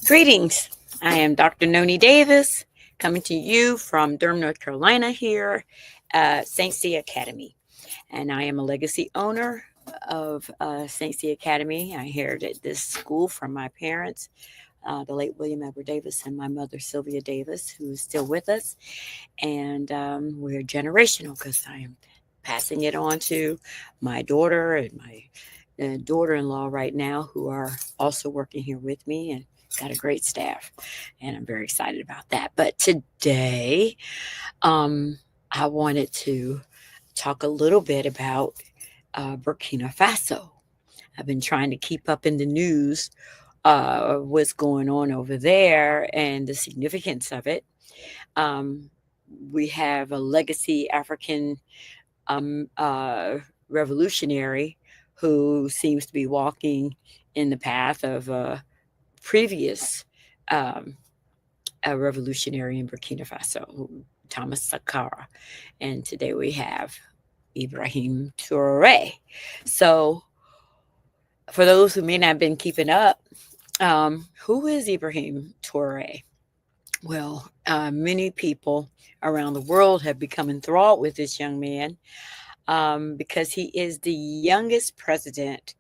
Greetings. I am Dr. Noni Davis, coming to you from Durham, North Carolina, here at St. C Academy. And I am a legacy owner of St. C Academy. I inherited this school from my parents, the late William Edward Davis, and my mother, Sylvia Davis, who is still with us. And we're generational because I am passing it on to my daughter and my daughter-in-law right now, who are also working here with me, and got a great staff, and I'm very excited about that. But today, I wanted to talk a little bit about Burkina Faso. I've been trying to keep up in the news what's going on over there and the significance of it. Um, we have a legacy African um, uh, revolutionary who seems to be walking in the path of previous um, a revolutionary in Burkina Faso, Thomas Sankara. And today we have Ibrahim Touré. So, for those who may not have been keeping up, who is Ibrahim Touré? Well, many people around the world have become enthralled with this young man because he is the youngest president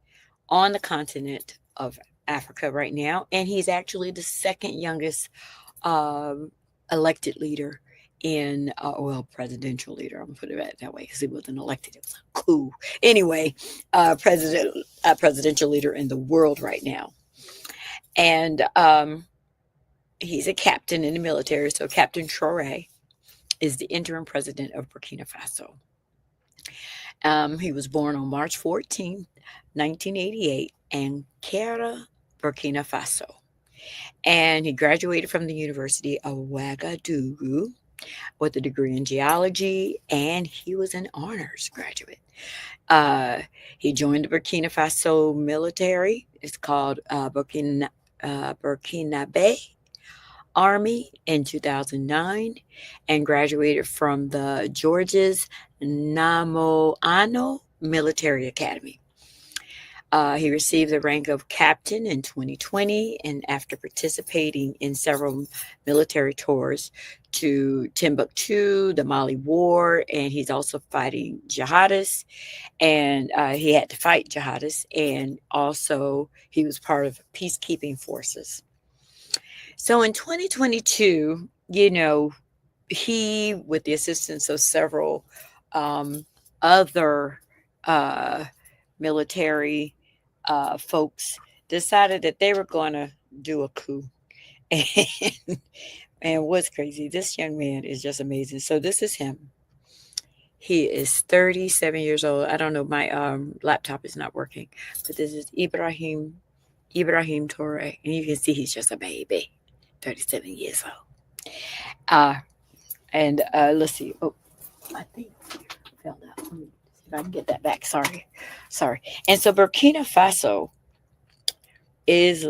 on the continent of Africa right now, and he's actually the second youngest um, elected leader in, well, presidential leader. I'm gonna put it that way because he wasn't elected; it was a coup. Anyway, presidential leader in the world right now, and he's a captain in the military. So Captain Traore is the interim president of Burkina Faso. He was born on March 14th, 1988, in Kera, Burkina Faso. And he graduated from the University of Ouagadougou with a degree in geology, and he was an honors graduate. Uh, he joined the Burkina Faso military. It's called Burkinabe Army in 2009, and graduated from the George's Namoano Military Academy. He received the rank of captain in 2020, and after participating in several military tours to Timbuktu, the Mali War, and he's also fighting jihadists, and he had to fight jihadists, and also he was part of peacekeeping forces. So in 2022, he, with the assistance of several other uh, military folks, decided that they were going to do a coup. And, and what's crazy, this young man is just amazing. So this is him. He is 37 years old. I don't know, my laptop is not working, but this is Ibrahim Touré, and you can see he's just a baby, 37 years old. Uh, and let's see. Oh, I think it fell out. Let me see if I can get that back. Sorry. And so Burkina Faso is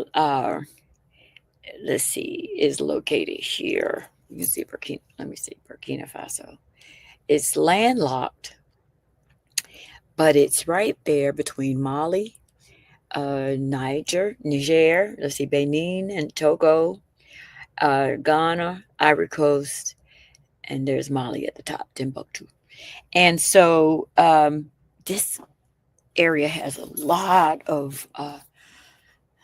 let's see, is located here. You can see Burkina Faso. It's landlocked, but it's right there between Mali, Niger, let's see, Benin and Togo, Ghana, Ivory Coast, and there's Mali at the top, Timbuktu. And so this area has a lot of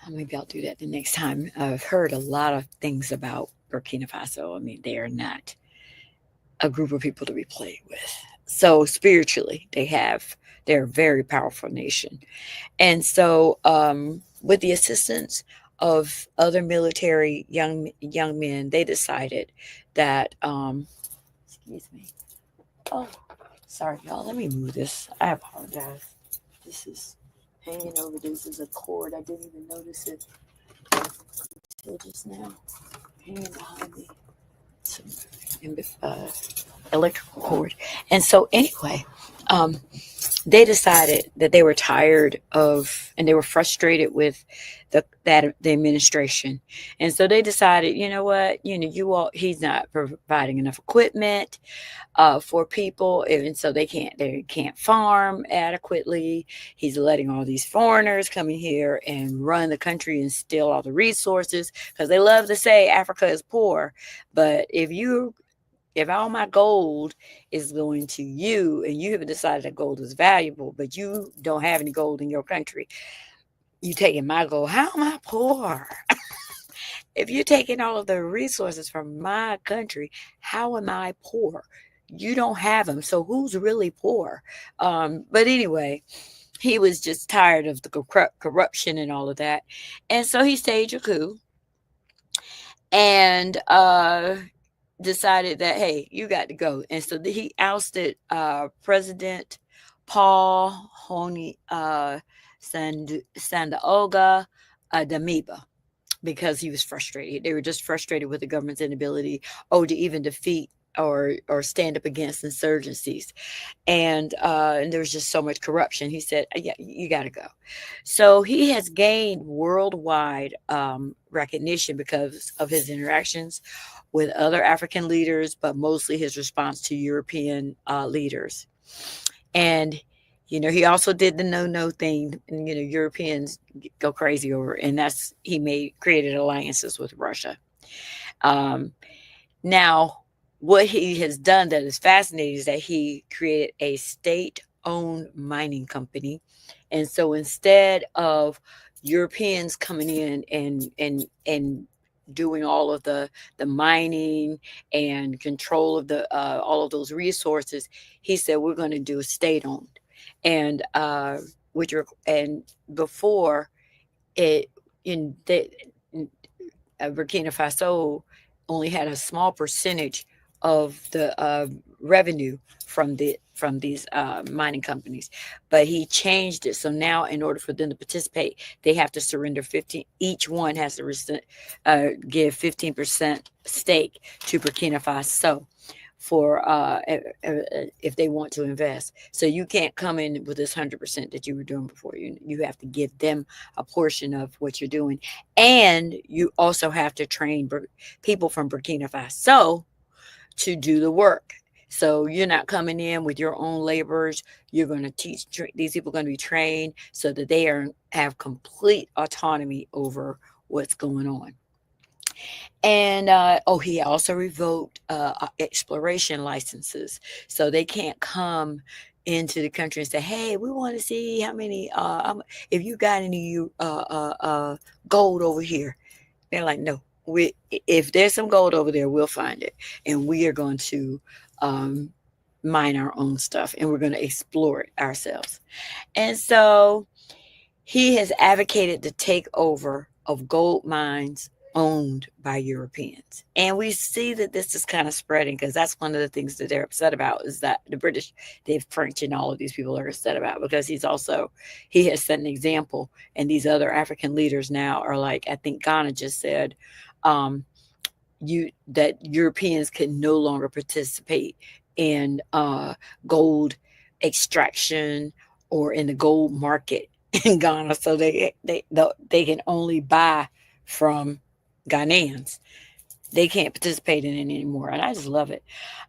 maybe I'll do that the next time. I've heard a lot of things about Burkina Faso. I mean, they are not a group of people to be played with. So spiritually, they're a very powerful nation. And so with the assistance of other military young men, they decided that excuse me. Oh, sorry, y'all. Let me move this. I apologize. This is hanging over. This is a cord. I didn't even notice it until just now. Hanging behind me. Some electrical cord. And so, anyway, they decided that they were tired of and they were frustrated with the administration, and so they decided, you know what, you all, he's not providing enough equipment for people, and so they can't farm adequately. He's letting all these foreigners come in here and run the country and steal all the resources, because they love to say Africa is poor, but if all my gold is going to you and you have decided that gold is valuable, but you don't have any gold in your country, you taking my gold. How am I poor? If you're taking all of the resources from my country, how am I poor? You don't have them. So who's really poor? But anyway, he was just tired of the corruption and all of that. And so he staged a coup and decided that, hey, you got to go. And so he ousted President Paul Honi Sandaoga Damiba, because he was frustrated. They were just frustrated with the government's inability, to even defeat or stand up against insurgencies, and there was just so much corruption. He said, "Yeah, you got to go." So he has gained worldwide recognition because of his interactions with other African leaders, but mostly his response to European leaders. And he also did the no thing, and Europeans go crazy over, and that's he made created alliances with Russia. Um, Now, what he has done that is fascinating is that he created a state-owned mining company, and so instead of Europeans coming in and doing all of the mining and control of the all of those resources, he said we're going to do state-owned, and which are and before it in the Burkina Faso only had a small percentage of the revenue from these mining companies, but he changed it. So now, in order for them to participate, they have to surrender 15. Each one has to give 15% stake to Burkina Faso for if they want to invest. So you can't come in with this 100% that you were doing before. You have to give them a portion of what you're doing, and you also have to train people from Burkina Faso to do the work. So you're not coming in with your own laborers. You're going to teach these people, going to be trained so that they have complete autonomy over what's going on. And he also revoked exploration licenses, so they can't come into the country and say, "Hey, we want to see how many if you got any gold over here." They're like, "No, if there's some gold over there, we'll find it, and we are going to mine our own stuff, and we're going to explore it ourselves." And so he has advocated the takeover of gold mines owned by Europeans. And we see that this is kind of spreading, because that's one of the things that they're upset about, is that the British, the French, and all of these people are upset about, because he has set an example. And these other African leaders now are like, I think Ghana just said, that Europeans can no longer participate in gold extraction or in the gold market in Ghana, so they can only buy from Ghanaians. They can't participate in it anymore, and I just love it.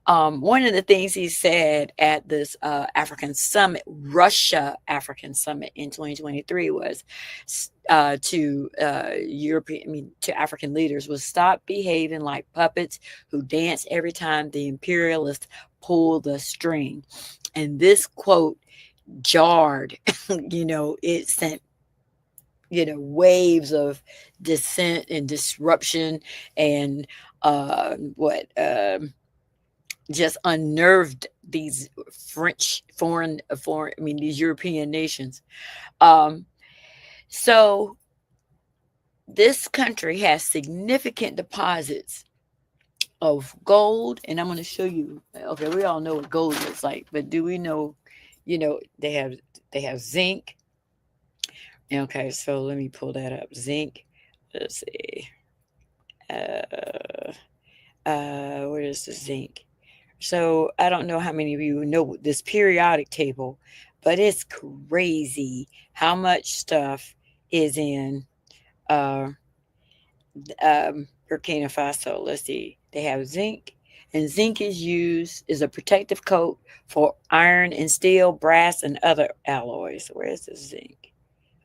One of the things he said at this African summit, Russia African summit in 2023, was to to African leaders, was stop behaving like puppets who dance every time the imperialists pull the string. And this quote jarred, it sent waves of dissent and disruption, and what just unnerved these these European nations. So this country has significant deposits of gold, and I'm going to show you. Okay, we all know what gold looks like, but do we know? They have zinc. Okay, so let me pull that up. Zinc. Let's see. Where is the zinc? So I don't know how many of you know this periodic table, but it's crazy how much stuff is in uh, Burkina Faso. Let's see. They have zinc, and zinc is a protective coat for iron and steel, brass, and other alloys. Where is the zinc?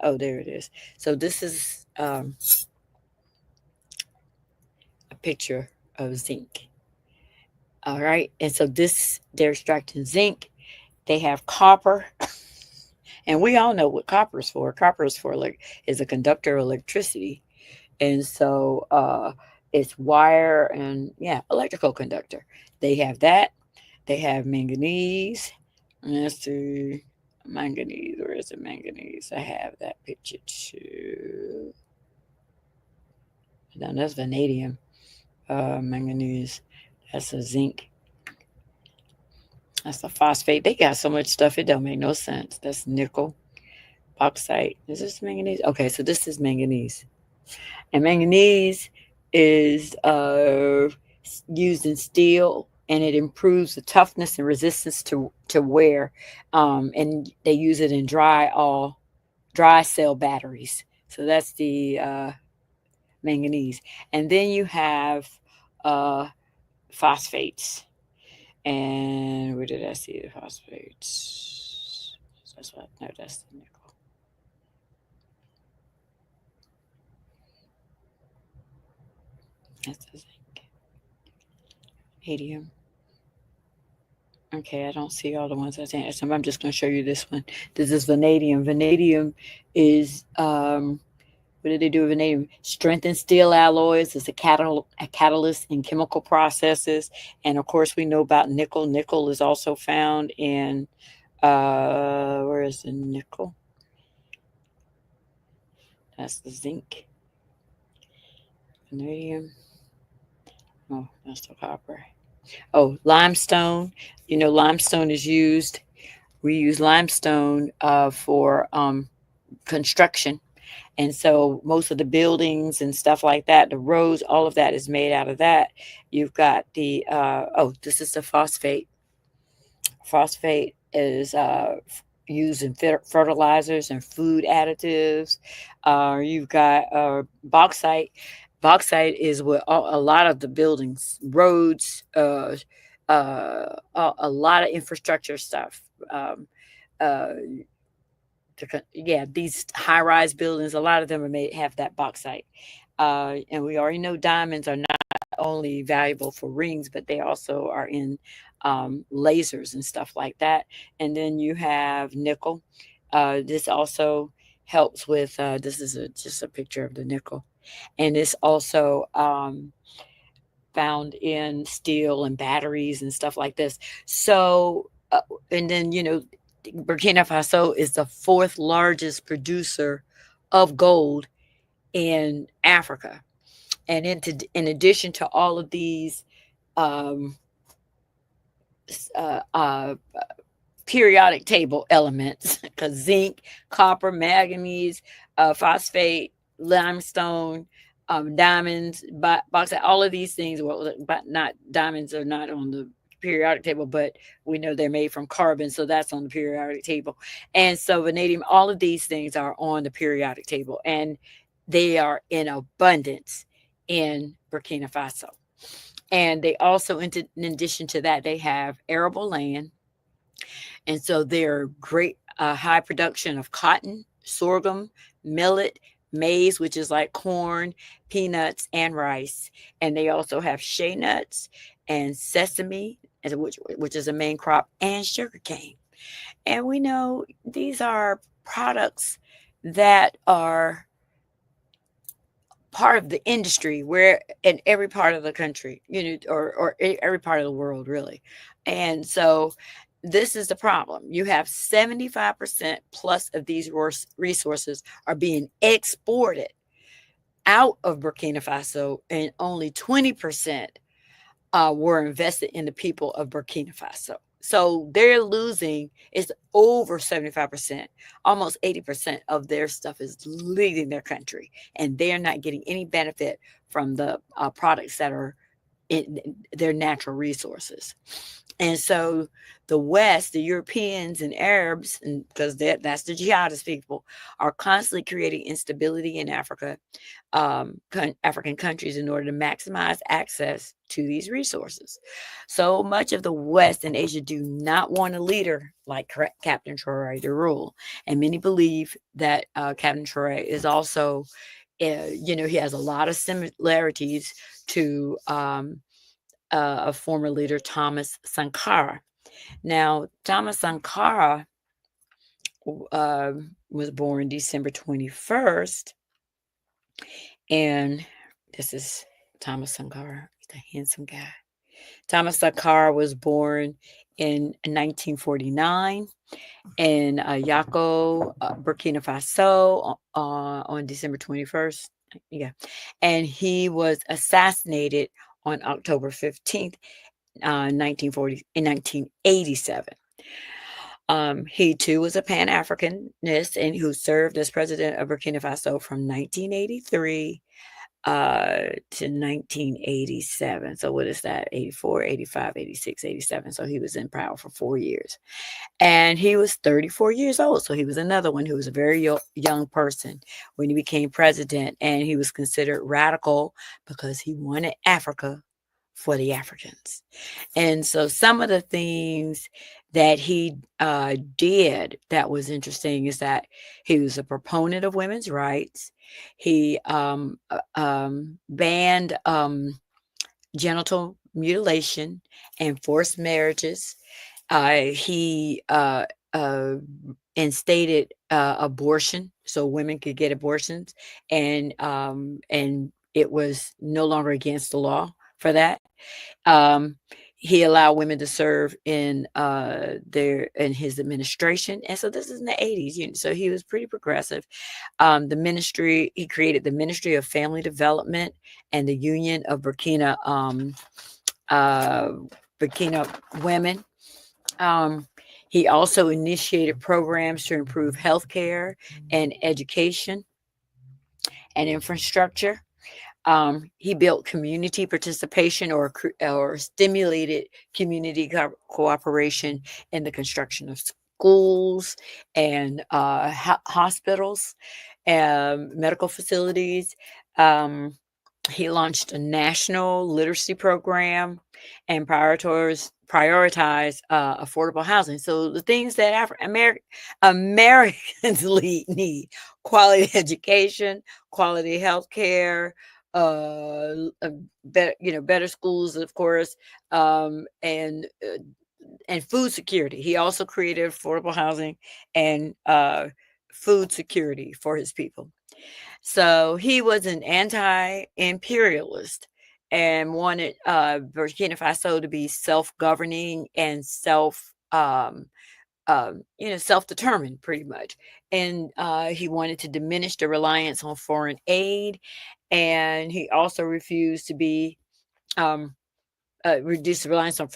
Oh, there it is. So this is a picture of zinc. All right, and so this they're extracting zinc. They have copper, and we all know what copper is for. Copper is for like is a conductor of electricity, and so it's wire and yeah, electrical conductor. They have that. They have manganese. Let's see, manganese. Where is the manganese? I have that picture too. No, that's vanadium. Manganese. That's a zinc. That's a phosphate. They got so much stuff it don't make no sense. That's nickel, bauxite. Is this manganese? Okay, so this is manganese. And manganese is used in steel, and it improves the toughness and resistance to wear. And they use it in dry cell batteries. So that's the manganese. And then you have uh, phosphates. And where did I see the phosphates? That's what no, that's the nickel. That's the zinc. Vanadium. Okay, I don't see all the ones I think. So I'm just going to show you this one. This is vanadium. Vanadium is what did they do with vanadium? Strengthen steel alloys. It's a catalyst in chemical processes. And of course, we know about nickel. Nickel is also found in where is the nickel? That's the zinc. Vanadium. Oh, that's the copper. Oh, limestone. You know, limestone is used. We use limestone for construction. And so most of the buildings and stuff like that, the roads, all of that is made out of that. You've got the, this is the phosphate. Phosphate is used in fertilizers and food additives. You've got bauxite. Bauxite is what a lot of the buildings, roads, a lot of infrastructure stuff. Uh, yeah, these high-rise buildings, a lot of them are made have that bauxite. And we already know diamonds are not only valuable for rings, but they also are in lasers and stuff like that. And then you have nickel. This also helps with. This is just a picture of the nickel, and it's also found in steel and batteries and stuff like this. So, and then Burkina Faso is the fourth largest producer of gold in Africa. And in addition to all of these um, uh, uh, periodic table elements, because zinc, copper, manganese, phosphate, limestone, diamonds, bauxite, all of these things, well, but not diamonds are not on the periodic table, but we know they're made from carbon, so that's on the periodic table. And so vanadium, all of these things are on the periodic table, and they are in abundance in Burkina Faso. And they also, in addition to that, they have arable land, and so they're great, high production of cotton, sorghum, millet, maize, which is like corn, peanuts, and rice. And they also have shea nuts and sesame, which is a main crop, and sugarcane. And we know these are products that are part of the industry where in every part of the country, or every part of the world, really. And so this is the problem. You have 75% plus of these resources are being exported out of Burkina Faso, and only 20% were invested in the people of Burkina Faso. So they're losing, it's over 75%, almost 80% of their stuff is leaving their country, and they're not getting any benefit from the products that are in their natural resources. And so the West, the Europeans and Arabs, and because that's the jihadist people, are constantly creating instability in Africa, African countries, in order to maximize access to these resources. So much of the West and Asia do not want a leader like Captain Traore to rule, and many believe that Captain Traore is also, he has a lot of similarities to a former leader, Thomas Sankara. Now, Thomas Sankara uh, was born December 21st, and this is Thomas Sankara. He's a handsome guy. Thomas Sankara was born in 1949 in Yako, Burkina Faso, on December 21st. Yeah. And he was assassinated on October 15th, 1987. He too was a Pan Africanist and who served as president of Burkina Faso from 1983 to 1987. So what is that? 84, 85, 86, 87. So he was in power for 4 years. And he was 34 years old. So he was another one who was a very young person when he became president. And he was considered radical because he wanted Africa for the Africans. And so some of the things that he did that was interesting is that he was a proponent of women's rights. He banned genital mutilation and forced marriages. He instated abortion so women could get abortions, and it was no longer against the law for that. Um, he allowed women to serve in his administration, and so this is in the 80s. So he was pretty progressive. He created the Ministry of Family Development and the Union of Burkina Women. He also initiated programs to improve healthcare and education and infrastructure. He built community participation or stimulated community cooperation in the construction of schools and hospitals and medical facilities. He launched a national literacy program and prioritized affordable housing. So the things that Americans need: quality education, quality health care, better schools, of course, and food security. He also created affordable housing and food security for his people. So he was an anti-imperialist and wanted Burkina Faso to be self-governing and self-determined, pretty much. And he wanted to diminish the reliance on foreign aid, and he also refused to be um, reduce the reliance on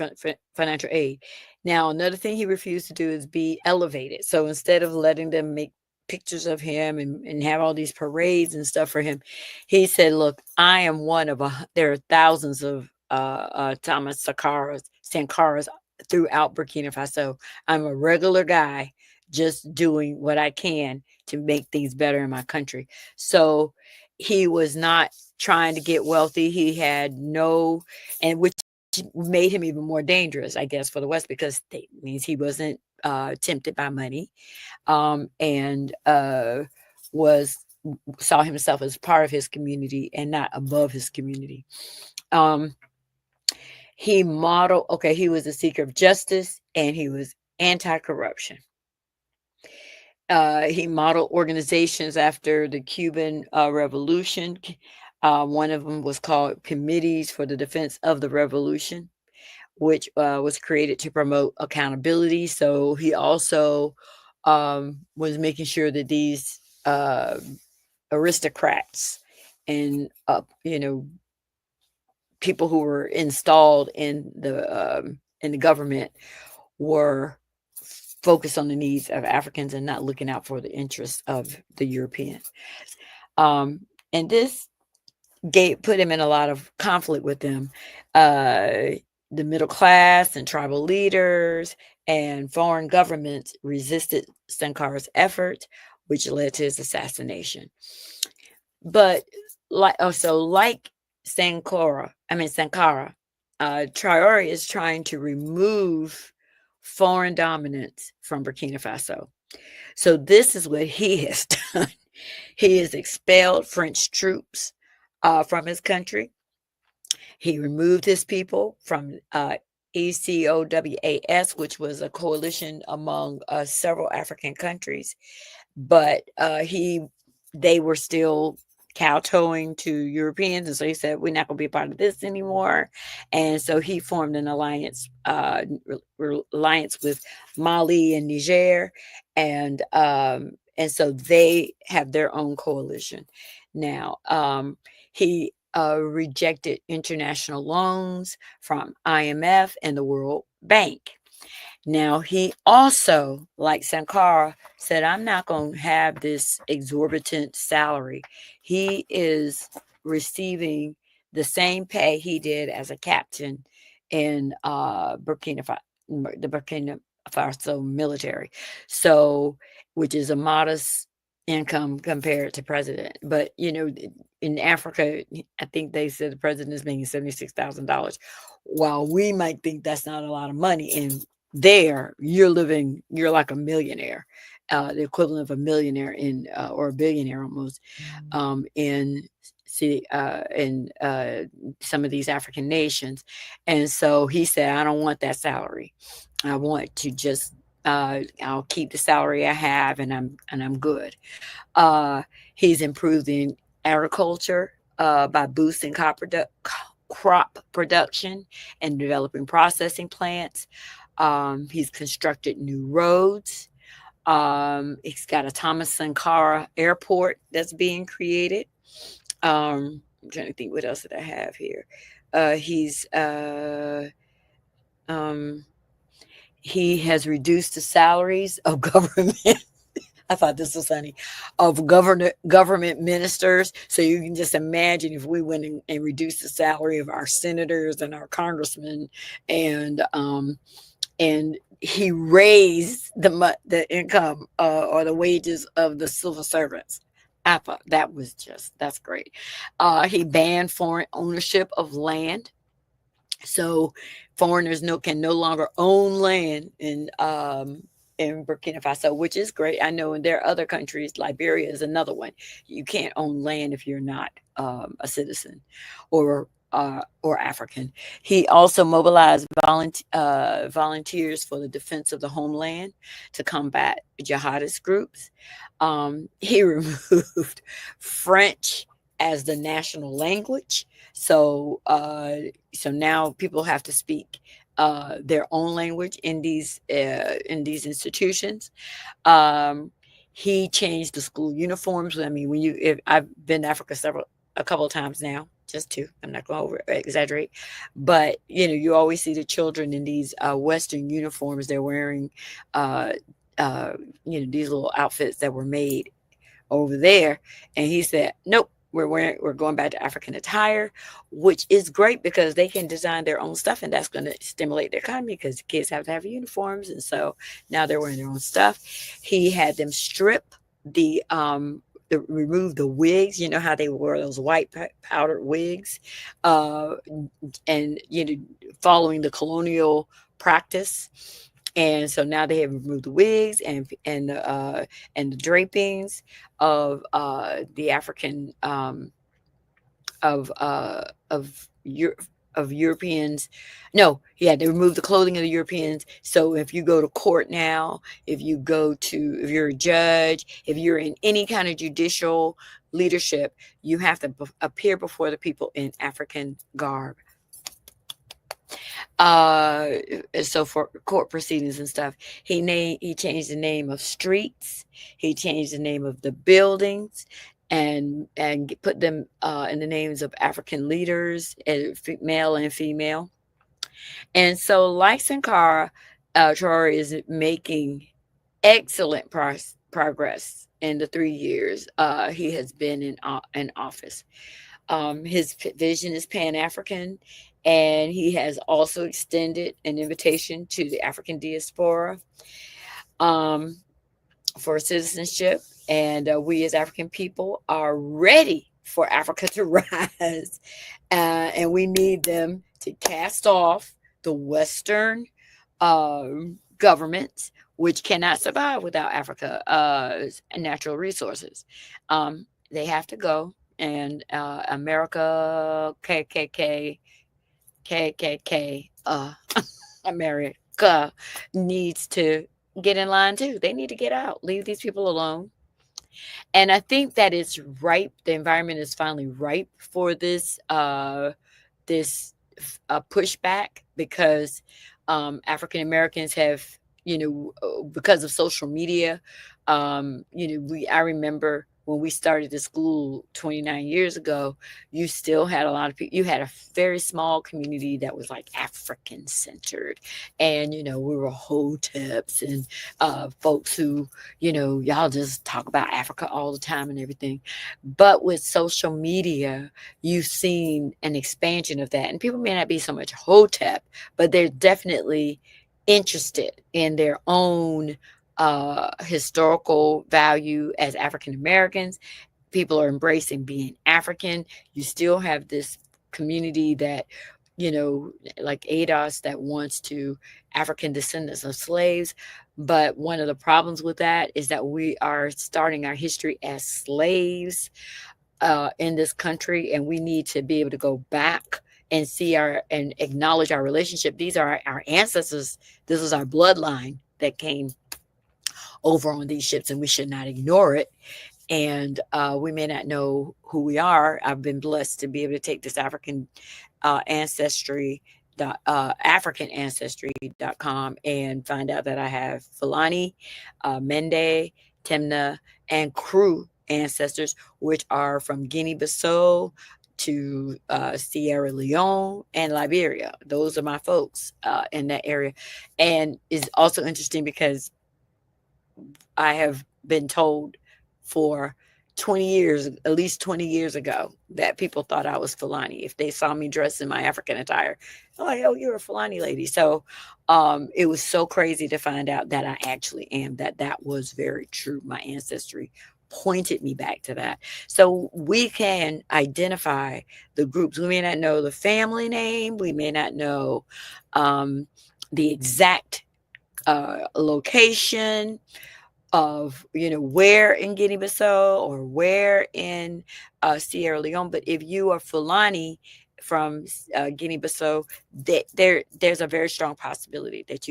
financial aid. Now, another thing he refused to do is be elevated. So instead of letting them make pictures of him and have all these parades and stuff for him, he said, "Look, I am one of there are thousands of Thomas Sankaras throughout Burkina Faso. I'm a regular guy, just doing what I can to make things better in my country." So he was not trying to get wealthy. He had no, and which made him even more dangerous, I guess, for the West, because that means he wasn't tempted by money, and was saw himself as part of his community and not above his community. He was a seeker of justice, and he was anti-corruption. He modeled organizations after the Cuban Revolution. One of them was called Committees for the Defense of the Revolution, which was created to promote accountability. So he also was making sure that these aristocrats and people who were installed in the government were focused on the needs of Africans and not looking out for the interests of the Europeans. And this put him in a lot of conflict with them. the middle class and tribal leaders and foreign governments resisted Sankar's efforts, which led to his assassination. But like Sankara, Traore is trying to remove foreign dominance from Burkina Faso. So this is what he has done. He has expelled French troops from his country. He removed his people from ECOWAS, which was a coalition among several African countries, but they were still kowtowing to Europeans, and so he said, "We're not going to be a part of this anymore." And so he formed an alliance with Mali and Niger, and so they have their own coalition now. He rejected international loans from IMF and the World Bank. Now, he also, like Sankara, said, I'm not going to have this exorbitant salary. He is receiving the same pay he did as a captain in the Burkina Faso military. So, which is a modest income compared to president. But, in Africa, I think they said the president is making $76,000. While we might think that's not a lot of money, and there you're like a millionaire, the equivalent of a millionaire or a billionaire almost, in some of these African nations. And so he said, I don't want that salary. I want to just I'll keep the salary I have, and I'm good. He's improving agriculture by boosting crop production and developing processing plants. He's constructed new roads. He's got a Thomas Sankara Airport that's being created. I'm trying to think what else did I have here. Um, he has reduced the salaries of government. I thought this was funny, of government ministers. So you can just imagine if we went and reduced the salary of our senators and our congressmen, and he raised the income or the wages of the civil servants. I thought that's great. He banned foreign ownership of land. So foreigners can no longer own land in Burkina Faso, which is great. I know in there are other countries, Liberia is another one. You can't own land if you're not a citizen or African. He also mobilized volunteers for the defense of the homeland to combat jihadist groups. He removed French as the national language. So now people have to speak their own language in these institutions. He changed the school uniforms. I mean, if I've been to Africa a couple of times now, just two. I'm not going to over exaggerate, but you always see the children in these Western uniforms. They're wearing, these little outfits that were made over there, and he said, nope. We're going back to African attire, which is great because they can design their own stuff, and that's going to stimulate the economy because kids have to have uniforms, and so now they're wearing their own stuff. He had them strip remove the wigs. You know how they wore those white powdered wigs, and following the colonial practice. And so now they have removed the wigs and the drapings of the African of Europeans. No, yeah, they removed the clothing of the Europeans. So if you go to court now, if you're a judge, if you're in any kind of judicial leadership, you have to appear before the people in African garb. So for court proceedings and stuff, he changed the name of streets. He changed the name of the buildings and put them in the names of African leaders, male and female. And so, like Sankara, Traore is making excellent progress in the 3 years he has been in office. His vision is Pan-African, And he has also extended an invitation to the African diaspora um, for citizenship. And we as African people are ready for Africa to rise. And we need them to cast off the Western governments, which cannot survive without Africa's natural resources. They have to go. And America, KKK, America needs to get in line too. They need to get out, leave these people alone. And I think that it's ripe. The environment is finally ripe for this pushback because African Americans have, because of social media, I remember when we started the school 29 years ago, you still had a lot of people. You had a very small community that was like African centered, and we were hoteps and folks who, y'all just talk about Africa all the time and everything. But with social media, you've seen an expansion of that. And people may not be so much hotep, but they're definitely interested in their own historical value as African Americans. People are embracing being African. You still have this community that, like ADOS, that wants to African descendants of slaves. But one of the problems with that is that we are starting our history as slaves in this country, and we need to be able to go back and see and acknowledge our relationship. These are our ancestors. This is our bloodline that came over on these ships, and we should not ignore it. And we may not know who we are. I've been blessed to be able to take this ancestry africanancestry.com and find out that I have Fulani, Mende, Temna, and Kru ancestors, which are from Guinea-Bissau to Sierra Leone and Liberia. Those are my folks in that area. And it's also interesting because I have been told for 20 years, at least 20 years ago, that people thought I was Fulani. If they saw me dressed in my African attire, oh, like, oh, you're a Fulani lady. So it was so crazy to find out that I actually am, that was very true. My ancestry pointed me back to that. So we can identify the groups. We may not know the family name. We may not know the exact location of where in Guinea-Bissau or where in Sierra Leone. But if you are Fulani from Guinea-Bissau, there's a very strong possibility that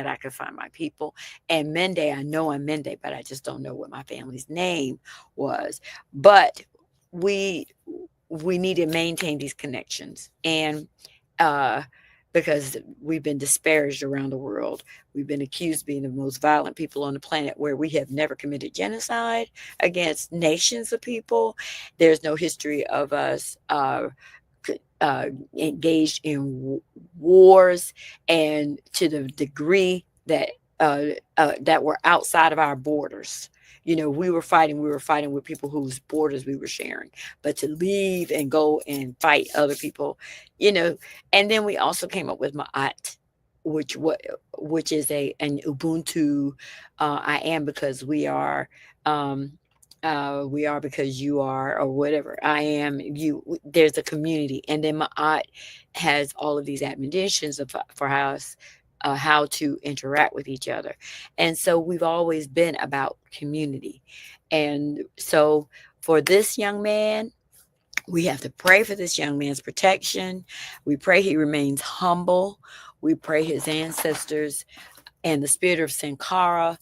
I can find my people. And Mende, I know I'm Mende, but I just don't know what my family's name was. But we need to maintain these connections, and because we've been disparaged around the world. We've been accused of being the most violent people on the planet, where we have never committed genocide against nations of people. There's no history of us engaged in wars, and to the degree that that were outside of our borders. We were fighting with people whose borders we were sharing. But to leave and go and fight other people, and then we also came up with Ma'at, which is an Ubuntu. I am because we are. We are because you are, or whatever. I am you. There's a community, and then Ma'at has all of these admonitions for how to interact with each other. And so we've always been about community. And so for this young man, we have to pray for this young man's protection. We pray he remains humble. We pray his ancestors and the spirit of Sankara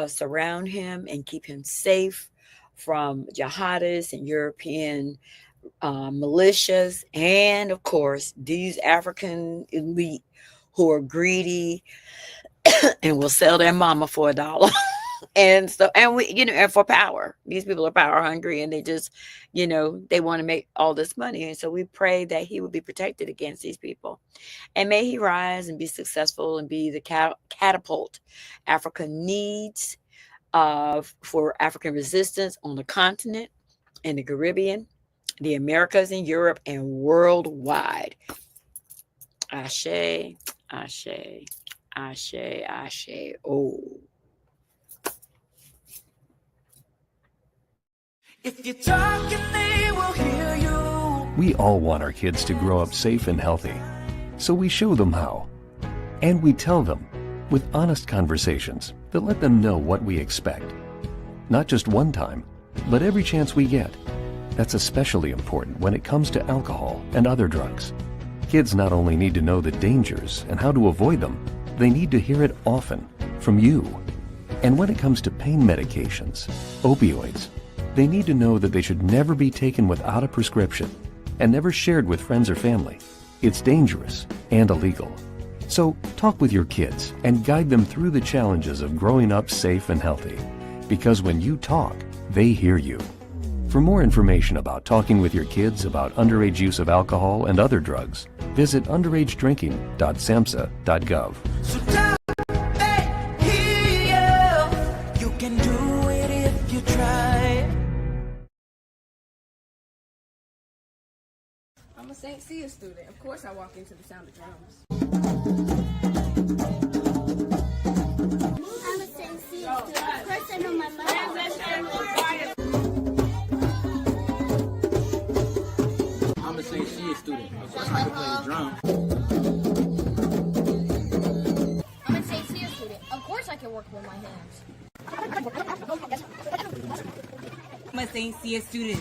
surround him and keep him safe from jihadists and European militias, and of course these African elite who are greedy and will sell their mama for $1. And so, and we, and for power. These people are power hungry, and they just, they want to make all this money. And so we pray that he would be protected against these people. And may he rise and be successful and be the catapult Africa needs for African resistance on the continent, in the Caribbean, the Americas, and Europe, and worldwide. Ashe, ashe, ashe, ashe. Oh. If you're talking, they will hear you. We all want our kids to grow up safe and healthy, so we show them how. And we tell them with honest conversations that let them know what we expect. Not just one time, but every chance we get. That's especially important when it comes to alcohol and other drugs. Kids not only need to know the dangers and how to avoid them, they need to hear it often from you. And when it comes to pain medications, opioids, they need to know that they should never be taken without a prescription and never shared with friends or family. It's dangerous and illegal. So talk with your kids and guide them through the challenges of growing up safe and healthy. Because when you talk, they hear you. For more information about talking with your kids about underage use of alcohol and other drugs, visit underagedrinking.samhsa.gov. So tell they hear you. You can do it if you try. I'm a St. Cia student. Of course I walk into the sound of drums. I'm a St. Cia student. Of course I know my mother. I'm a St. Cia student. Of course I can play the drum. I'm a St. Cia student. Of course I can work with my hands. I'm a St. Cia student.